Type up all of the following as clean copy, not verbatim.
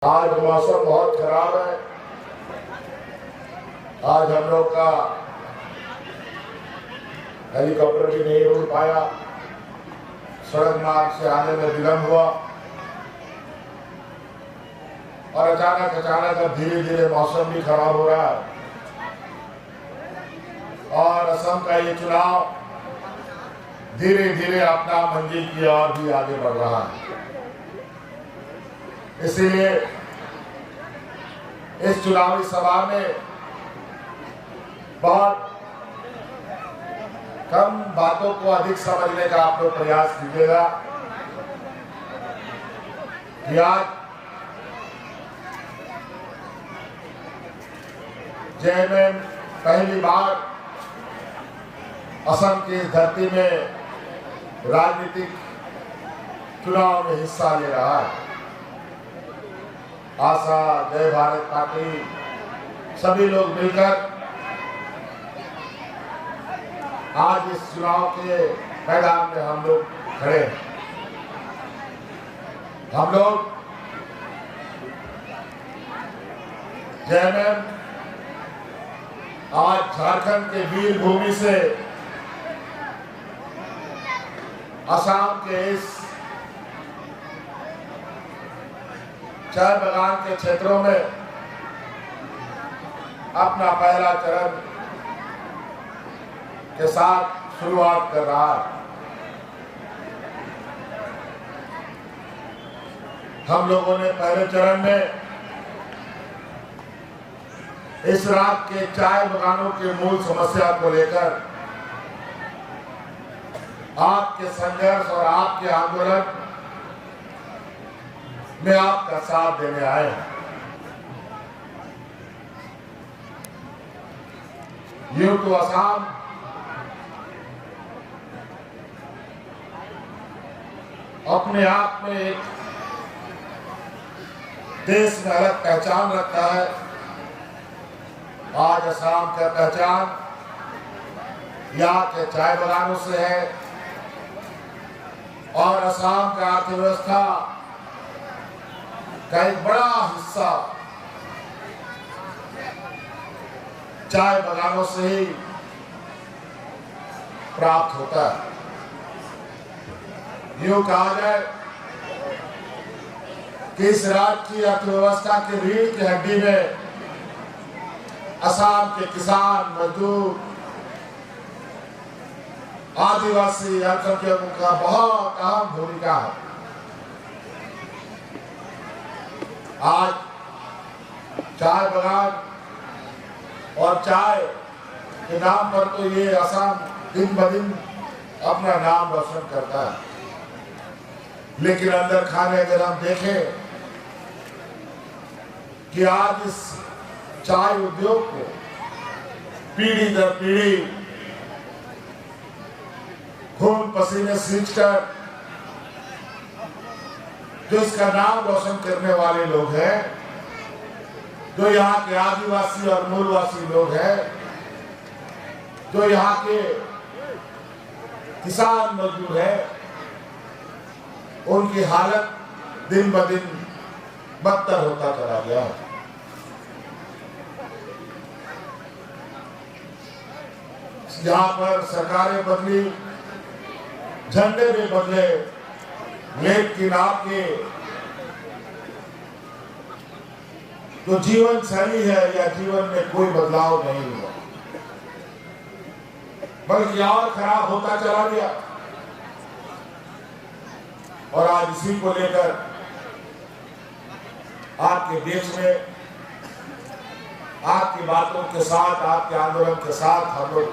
आज मौसम बहुत खराब है। आज हम लोग का हेलीकॉप्टर भी नहीं उड़ पाया, सड़क मार्ग से आने में विलम्ब हुआ और अचानक अब धीरे धीरे मौसम भी खराब हो रहा है और असम का ये चुनाव धीरे धीरे अपना मंजिल की ओर भी आगे बढ़ रहा है। इसीलिए इस चुनावी सभा में बहुत कम बातों को अधिक समझने का आप लोग प्रयास कीजिएगा कि आज जेएमएम पहली बार असम की धरती में राजनीतिक चुनाव में हिस्सा ले रहा है। आशा, जय भारत पार्टी सभी लोग मिलकर आज इस चुनाव के मैदान में हम लोग खड़े हैं। हम लोग जेएमएम आज झारखंड के वीर भूमि से असम के इस चाय बागान के क्षेत्रों में अपना पहला चरण के साथ शुरुआत कर रहा है। हम लोगों ने पहले चरण में इस राज्य के चाय बागानों के मूल समस्या को लेकर आपके संघर्ष और आपके आंदोलन में आपका साथ देने आए हैं। यूं तो असम अपने आप में एक देश में अलग पहचान रखता है। आज असम का पहचान यहाँ के चाय बागानों से है और असम का अर्थव्यवस्था का एक बड़ा हिस्सा चाय बागानों से ही प्राप्त होता है। यूं कहा जाए कि इस राज्य की अर्थव्यवस्था के रीढ़ की हड्डी में असम के किसान, मजदूर, आदिवासी अल्पसंख्यकों का बहुत अहम भूमिका है। आज चाय बागान और चाय के नाम पर तो ये असम दिन ब दिन अपना नाम रोशन करता है, लेकिन अंदर खाने अगर हम देखें कि आज इस चाय उद्योग को पीढ़ी दर पीढ़ी खून पसीने सींचकर जो इसका नाम रोशन करने वाले लोग हैं, जो यहाँ के आदिवासी और मूलवासी लोग हैं, जो यहाँ के किसान मजदूर हैं, उनकी हालत दिन ब दिन बदतर होता चला गया है। यहाँ पर सरकारें बदली, झंडे भी बदले, लेकिन आपके जो जीवन शैली है या जीवन में कोई बदलाव नहीं हुआ, बल्कि और खराब होता चला गया। और आज इसी को लेकर आपके देश में आपकी बातों के साथ, आपके आंदोलन के साथ हम लोग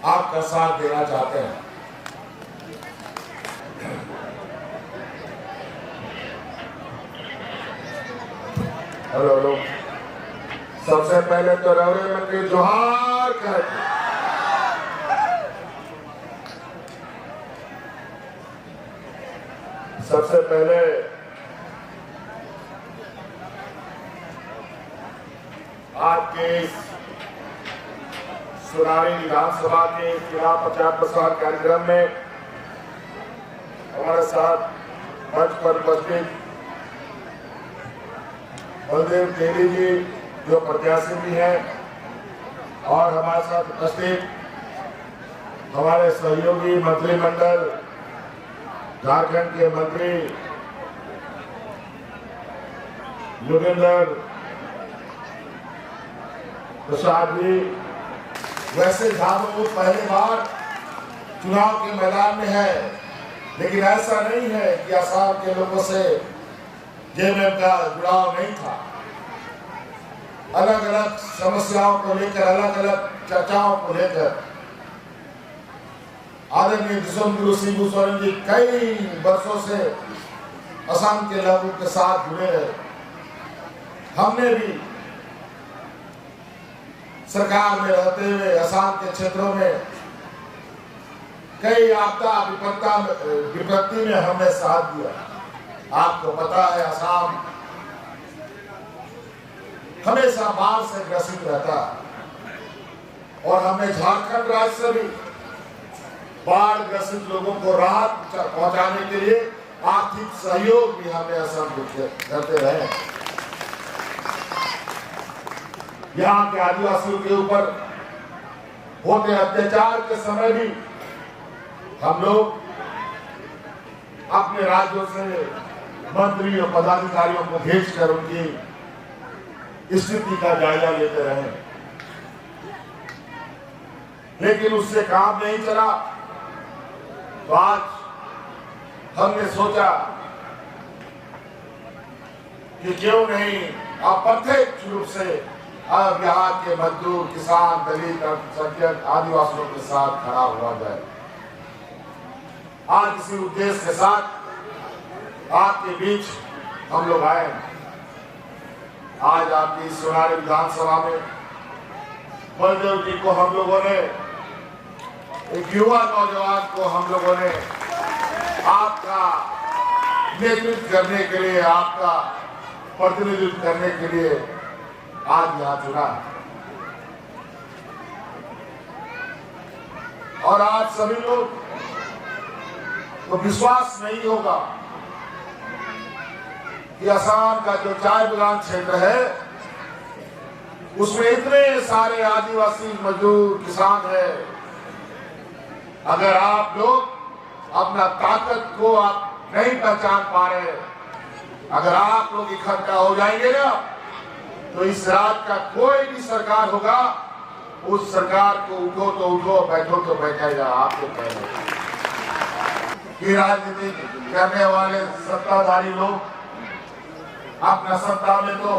आपका साथ देना चाहते हैं। हेलो, सबसे पहले तो रवरे मंत्री जोहार कर, सबसे पहले आपके सुनारी विधानसभा के चुनाव प्रचार प्रसार कार्यक्रम में हमारे साथ मंच पर उपस्थित बलदेव तेली जी जो प्रत्याशी भी हैं और हमारे साथ उपस्थित हमारे सहयोगी मंत्रिमंडल झारखंड के मंत्री योगेंद्र प्रसाद जी। वैसे झाबुआ पहली बार चुनाव के मैदान में है, लेकिन ऐसा नहीं है कि असम के लोगों से जेएमएम का जुड़ाव नहीं था। अलग अलग समस्याओं को लेकर, अलग अलग चर्चाओं को लेकर आदरणीय दिसोम गुरु सिंह सोरेन जी कई वर्षों से असम के लोगों के साथ जुड़े रहे। हमने भी सरकार में रहते हुए असम के क्षेत्रों में कई आपदा विपत्ति में हमने साथ दिया। आपको पता है असम हमेशा बाढ़ से ग्रसित रहता है और हमें झारखंड राज्य से भी बाढ़ ग्रसित लोगों को राहत पहुंचाने के लिए आर्थिक सहयोग भी हमें असम करते रहे। यहाँ के आदिवासियों के ऊपर होते अत्याचार के समय भी हम लोग अपने राज्यों से मंत्री और पदाधिकारियों को भेजकर उनकी स्थिति का जायजा लेते रहे, लेकिन उससे काम नहीं चला। तो आज हमने सोचा कि क्यों नहीं अप्रत्यक्ष रूप से अब यहाँ के मजदूर, किसान, दलित, अल्पसंख्यक, आदिवासियों के साथ खड़ा हुआ जाए। आज इसी उद्देश्य के साथ आपके बीच हम लोग आए। आज आपकी सोनारी विधानसभा में बलदेव जी को हम लोगों ने, एक युवा नौजवान को हम लोगों ने आपका नेतृत्व करने के लिए, आपका प्रतिनिधित्व करने के लिए आज यहाँ चुना। और आज सभी लोग तो विश्वास नहीं होगा कि असम का जो चाय बगान क्षेत्र है उसमें इतने सारे आदिवासी मजदूर, किसान है। अगर आप लोग अपना ताकत को आप नहीं पहचान पा रहे, अगर आप लोग इकट्ठा हो जाएंगे ना, तो इस राज्य का कोई भी सरकार होगा, उस सरकार को उठो तो उठो, बैठो तो बैठेगा। आपके पहले कि राजनीति करने वाले सत्ताधारी लोग अपना सत्ता में तो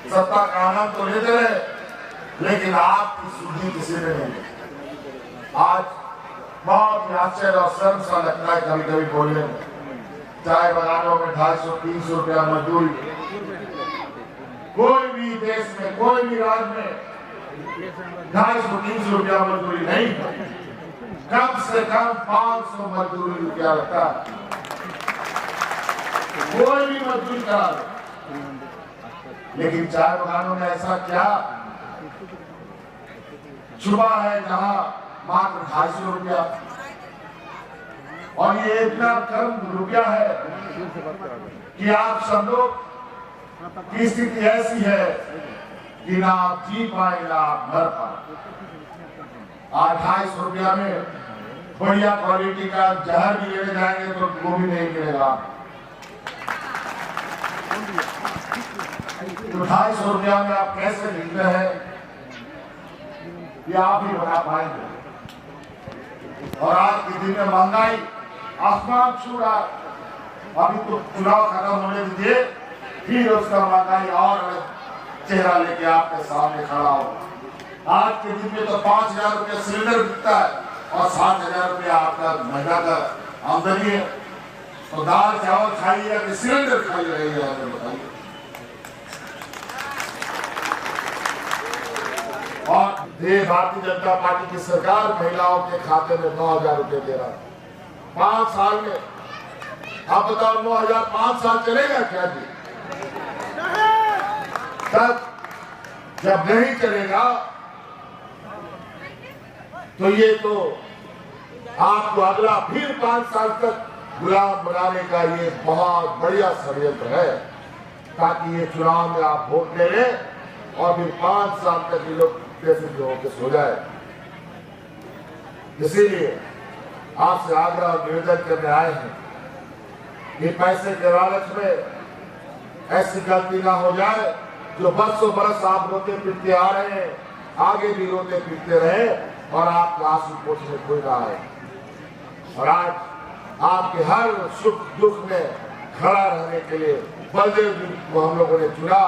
सत्ता का आनंद तो लेते रहे, लेकिन आपकी सुधि किसी ने नहीं। आज बहुत ही आश्चर्य और शर्म सा लगता है कभी कभी बोलने में। चाय बगानों में 250-300 रुपया मजदूरी, कोई भी देश में, कोई भी राज्य में 250-300 रुपया मजदूरी नहीं, कम से कम 500 मजदूरी रुपया लगता है। कोई भी मजदूरी करा दो, लेकिन चाय बगानों में ऐसा क्या छुपा है जहां मात्र 250 रुपया, और ये इतना कम रुपया है कि आप सब लोग की स्थिति ऐसी है कि ना आप जी पाए ना आप मर पाए। आज 250 रुपया में बढ़िया क्वालिटी का जहर भी लेने जाएंगे तो वो भी नहीं मिलेगा। तो 250 रुपया में आप कैसे जीते हैं ये आप ही बता पाएंगे। और आज के दिन में महंगाई आसमान छू रहा। अभी तो चुनाव खत्म होने दीजिए, फिर उसका महंगाई और चेहरा लेके आपके सामने खड़ा हो। आज के दिन में तो 5,000 रुपया सिलेंडर बिकता है और 7,000 रुपया आपका महीना का आमदनी है। तो दाल चावल खाइए या कि सिलेंडर खाई रही है, बताइए। और ये भारतीय जनता पार्टी की सरकार महिलाओं के खाते में 9,000 रुपए दे रहा है 5 साल में। आप बताओ 9,000 5 साल चलेगा क्या जी? तब जब नहीं चलेगा तो ये तो आपको अगला फिर 5 साल तक गुलाम बनाने का ये बहुत बढ़िया षड्यंत्र है। ताकि ये चुनाव में आप वोट ले लें और फिर 5 साल तक ये लोग पैसे जो होकर सो जाए। इसीलिए आपसे आग्रह और निवेदन करने आए हैं कि पैसे के लालच में ऐसी गलती ना हो जाए जो बरसों बरस आप रोते पीटते आ रहे हैं, आगे भी रोते पीटते रहे और आपका आंसू पोंछने कोई ना आए। और आज आपके हर सुख दुख में खड़ा रहने के लिए बलदेव जी को हम लोगों ने चुना,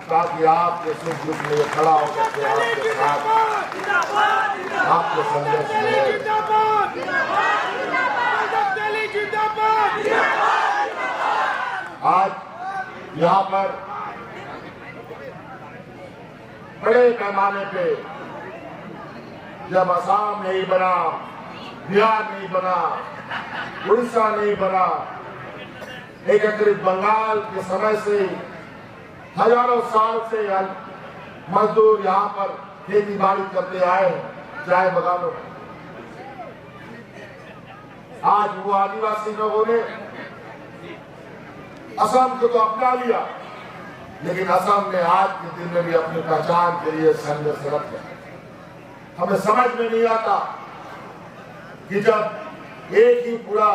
ताकि आपके सुख दुख में खड़ा होकर के आपके साथ आपके संदेश मिले। आज यहाँ पर बड़े पैमाने पे जब असम नहीं बना, बिहार नहीं बना, उड़ीसा नहीं बना, एकत्रित बंगाल के समय से हजारों साल से मजदूर यहाँ पर खेती बाड़ी करते आए हैं, चाय बगानों में। आज वो आदिवासी लोगों ने असम को तो अपना लिया, लेकिन असम ने आज के दिन में भी अपनी पहचान के लिए संघर्षरत है। हमें समझ में नहीं आता कि जब एक ही पूरा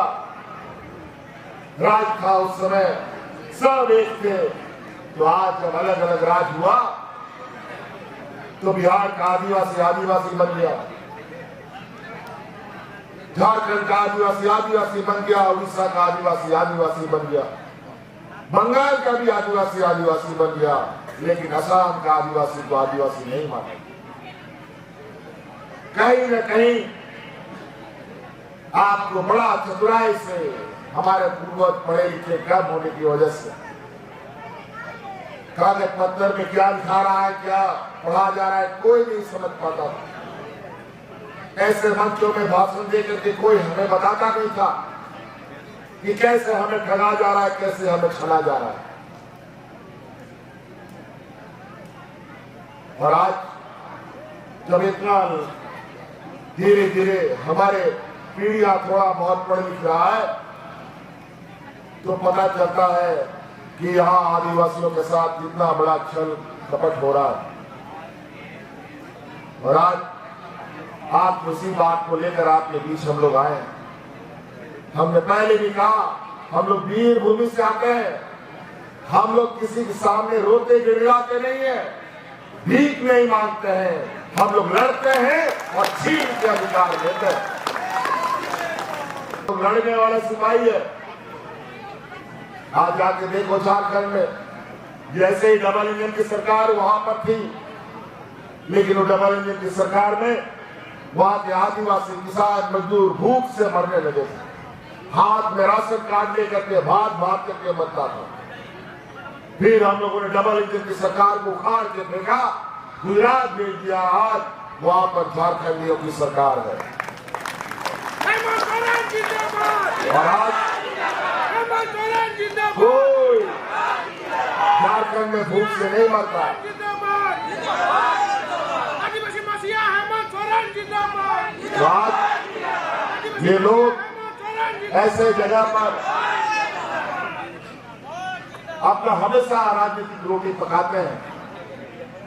राज था उस समय, सब एक थे, तो आज जब अलग अलग राज हुआ तो बिहार का आदिवासी आदिवासी बन गया, झारखंड का आदिवासी आदिवासी बन गया, उड़ीसा का आदिवासी आदिवासी बन गया, बंगाल का भी आदिवासी आदिवासी बन गया, लेकिन असम का आदिवासी को आदिवासी नहीं माना। कहीं न कहीं आपको बड़ा चतुराई से हमारे पूर्वज पढ़े लिखे कम होने की वजह से कागज पत्थर में क्या लिखा रहा है, क्या पढ़ा जा रहा है, कोई नहीं समझ पाता था। ऐसे मंचों में भाषण देकर के कोई हमें बताता नहीं था कि कैसे हमें ठगा जा रहा है, कैसे हमें छला जा रहा है। और आज जब इतना धीरे धीरे हमारे पीढ़ियां थोड़ा बहुत पढ़ लिख रहा है, तो पता चलता है कि यहाँ आदिवासियों के साथ कितना बड़ा छल कपट हो रहा है। और आज आप उसी बात को लेकर आपके बीच हम लोग आए। हमने पहले भी कहा, हम लोग वीर भूमि से आते हैं, हम लोग किसी के सामने रोते गिड़गिड़ाते नहीं है, भीख नहीं मांगते हैं, हम लोग लड़ते हैं और छीन के अधिकार देते हैं। तो लड़ने वाला सिपाही है। आज जाके देखो झारखंड में, जैसे ही डबल इंजन की सरकार वहां पर थी, लेकिन वो डबल इंजन की सरकार में वहां के आदिवासी किसान मजदूर भूख से मरने लगे थे। हाथ में राशन कार्ड लेकर के भाग भाग करके मरता था। फिर हम लोगों ने डबल इंजन की सरकार को उखाड़ के फेंका, गुजरात भेज दिया। आज वहां पर झारखंडियों की सरकार है। और आज कोई झारखंड में भूख से नहीं मरता। तो आज ये लोग ऐसे जगह पर अपना हमेशा राजनीतिक रोटी पकाते हैं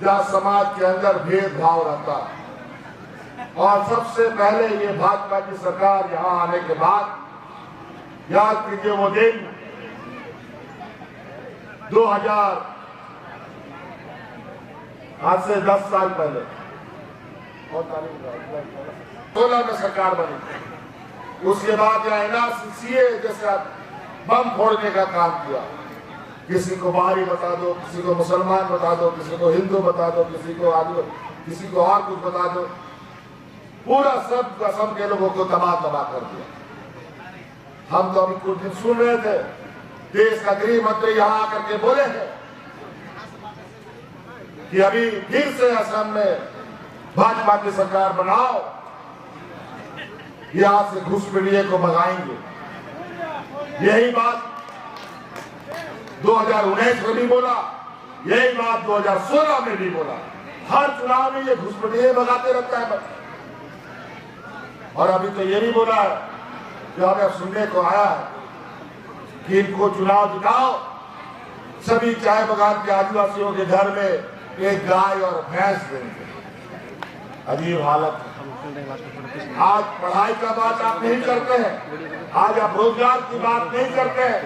जहां समाज के अंदर भेदभाव रहता है। और सबसे पहले ये भाजपा की सरकार यहां आने के बाद याद कीजिए वो दिन 2000 आज से 10 साल पहले 16 में सरकार बनी। उसके बाद यह एनआरसीसीए जैसा बम फोड़ने का काम किया। किसी को बाहरी बता दो, किसी को मुसलमान बता दो, किसी को हिंदू बता दो, किसी को आदिवासी, किसी को और कुछ बता दो, पूरा सब कसम के लोगों को तबाह कर दिया। हम तो अभी कुछ दिन सुन रहे थे, देश का गृह मंत्री यहाँ आकर के बोले हैं कि अभी फिर से असम में भाजपा की सरकार बनाओ, यहां से घुसपैठिए को भगाएंगे। यही बात 2019 में भी बोला, यही बात 2016 में भी बोला। हर चुनाव में ये घुसपैठिए भगाते रहता है। और अभी तो ये भी बोला है, जो हमें सुनने को आया है कि इनको चुनाव जिताओ, सभी चाय बगान के आदिवासियों के घर में एक गाय और भैंस देंगे। अजीब हालत है। आज पढ़ाई का बात आप नहीं करते हैं, आज आप रोजगार की बात नहीं करते हैं,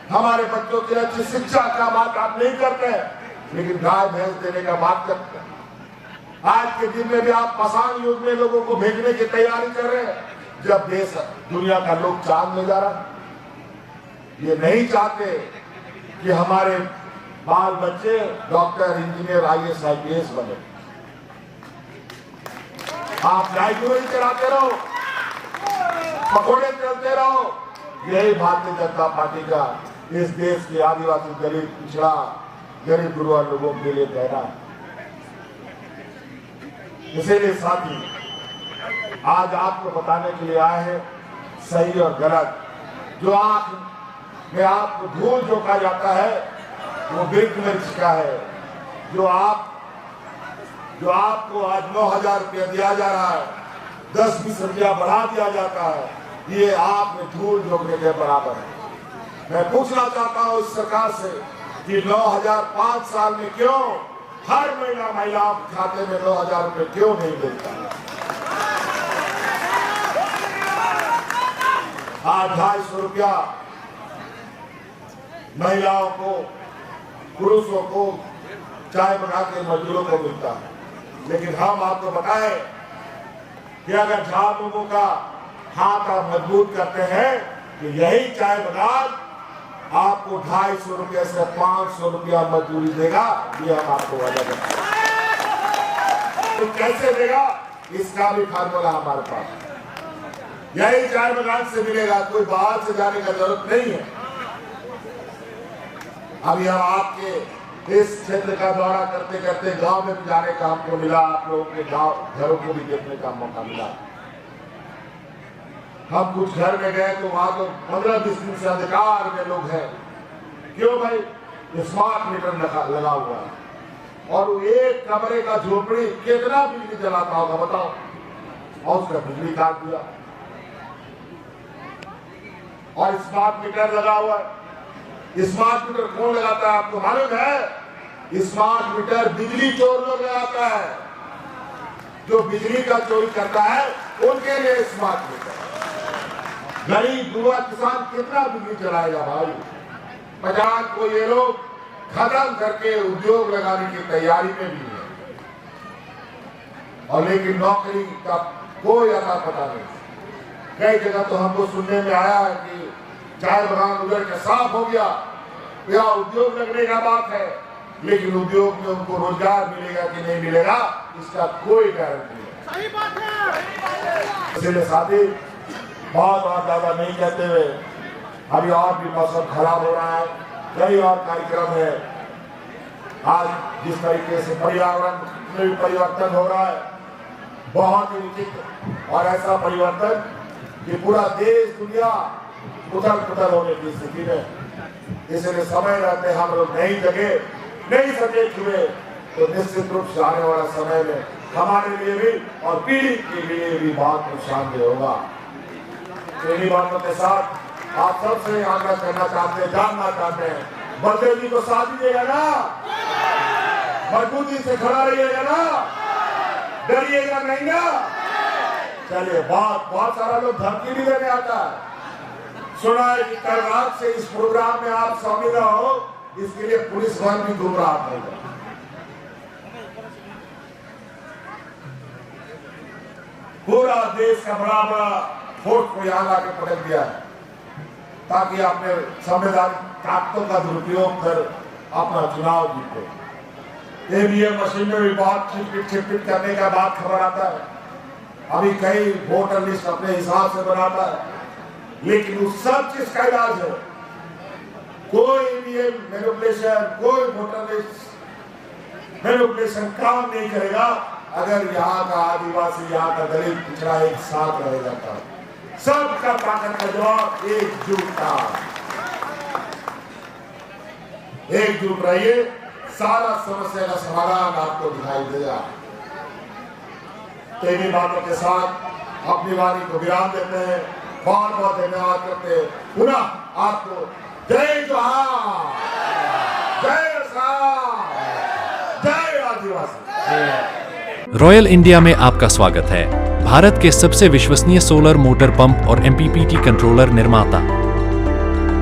हमारे बच्चों की अच्छी शिक्षा का बात आप नहीं करते हैं, लेकिन गाय भैंस देने का बात करते हैं। आज के दिन में भी आप पाषाण युग में लोगों को भेजने की तैयारी कर रहे हैं, जब देश दुनिया का लोग चांद में जा रहा है। ये नहीं चाहते कि हमारे बाल बच्चे डॉक्टर, इंजीनियर, IAS, IPS बने। आप लाइब्रेरी चलाते रहो, पकौड़े चलते रहो। यही भारतीय जनता पार्टी का इस देश के आदिवासी, गरीब, पिछड़ा, गरीब गुरुआ लोगों के लिए कहना है। इसीलिए साथी आज आपको बताने के लिए आए हैं सही और गलत। जो आंख में आपको धूल झोंका जाता है वो वृक्ष वृक्ष का है। जो आपको आज 9,000 रुपया दिया जा रहा है, 10-20 रुपया बढ़ा दिया जाता है, ये आप में धूल झोंकने के बराबर है। मैं पूछना चाहता हूँ इस सरकार से कि 9,000 5 साल में क्यों हर महीना महिलाओं के खाते में 9,000 रुपये क्यों नहीं मिलता? आज 250 रुपया महिलाओं को, पुरुषों को, चाय बगान के मजदूरों को मिलता है। लेकिन हम आपको बताएं कि अगर 4 लोगों का हाथ आप मजबूत करते हैं तो यही चाय बगान आपको 250 रुपये से 500 रुपया मजदूरी देगा। ये हम आपको वादा करते हैं। तो कैसे देगा, इसका भी फार्मूला हमारे पास यही चाय बगान से मिलेगा। कोई बाहर से जाने का जरूरत नहीं है। अभी हम आपके इस क्षेत्र का दौरा करते करते गांव में भी जाने का हमको मिला, आप लोगों के गांव घरों को भी देखने का मौका मिला। हम कुछ घर में गए तो वहां तो 15-20 दिन से अंधकार में लोग हैं। क्यों भाई? स्मार्ट मीटर लगा हुआ है और वो एक कमरे का झोपड़ी कितना बिजली जलाता होगा बताओ, और उसका बिजली काट दिया। और स्मार्ट मीटर लगा हुआ है। स्मार्ट मीटर कौन लगाता है आपको मालूम है? स्मार्ट मीटर बिजली चोर लोग लगाता है। जो बिजली का चोरी करता है उनके लिए स्मार्ट मीटर। गरीब बुआ किसान कितना बिजली चलाएगा भाई? 50 को ये लोग खत्म करके उद्योग लगाने की तैयारी में भी है, और लेकिन नौकरी का कोई अता पता नहीं। कई जगह तो हमको सुनने में आया है कि चाय बगान उधर के साफ हो गया, या उद्योग लगने का बात है, लेकिन उद्योग में उनको रोजगार मिलेगा कि नहीं मिलेगा इसका कोई गारंटी नहीं। सही बात है। इसलिए साथी बहुत ज्यादा नहीं कहते हुए, अभी और भी मौसम खराब हो रहा है, कई और कार्यक्रम है। आज जिस तरीके से पर्यावरण में भी परिवर्तन हो रहा है, बहुत ही उचित और ऐसा परिवर्तन कि पूरा देश दुनिया उथल पुथल होने की स्थिति में। इसलिए समय रहते हम लोग नहीं जगे, नहीं सचेत हुए तो निश्चित रूप से आने वाला समय में हमारे लिए भी और पीढ़ी के लिए भी बहुत नुकसानदेह होगा। इन्हीं बातों के साथ आप सबसे आग्रह करना चाहते हैं, जानना चाहते हैं, बलदेव जी को साथ दीजिएगा ना, मजबूती से खड़ा रहिएगा ना, डरिएगा नहीं ना। चलिए, बहुत सारा लोग धमकी भी देने आता है। सुना है कि कल रात से इस प्रोग्राम में आप शामिल हो, इसके लिए पुलिस वाहन भी घूम रहा था। पूरा देश का बड़ा बड़ा फोर्स को यहाँ लाके पटक दिया है ताकि अपने संवैधानिक ताकतों का दुरुपयोग कर अपना चुनाव जीते। ईवीएम मशीन में भी बहुत छिटपिट करने का बात खबर आता है। अभी कई वोटर लिस्ट अपने हिसाब से बनाता है, लेकिन उस सब चीज का इलाज है। कोई ईवीएम मैनिपुलेशन, कोई वोटर लिस्ट मैनिपुलेशन काम नहीं करेगा अगर यहाँ का आदिवासी, यहाँ का दलित पिछड़ा एक साथ रहेगा तो। सबका ताकत का जवाब एकजुटता। एकजुट रहिए, सारा समस्या का समाधान आपको दिखाई देगा। तेरी बातों के साथ अपनी वाणी को विराम देते हैं। बहुत बहुत धन्यवाद करते हैं। पुनः आपको जय जोहार। जय आसाम, जय आदिवासी। रॉयल इंडिया में आपका स्वागत है। भारत के सबसे विश्वसनीय सोलर मोटर पंप और एमपीपीटी कंट्रोलर निर्माता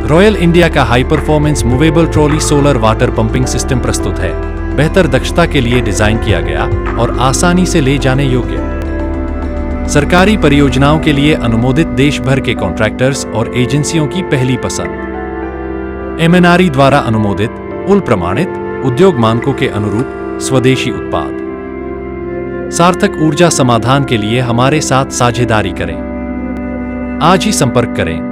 रॉयल इंडिया का high performance movable trolley solar water pumping system प्रस्तुत है। बेहतर दक्षता के लिए डिजाइन किया गया और आसानी से ले जाने योग्य। सरकारी परियोजनाओं के लिए अनुमोदित देश भर के कॉन्ट्रैक्टर्स और एजेंसियों की पहली पसंद। एमएनआरई द्वारा अनुमोदित, उल प्रमाणित, उद्योग मानकों के अनुरूप स्वदेशी उत्पाद। सार्थक ऊर्जा समाधान के लिए हमारे साथ साझेदारी करें। आज ही संपर्क करें।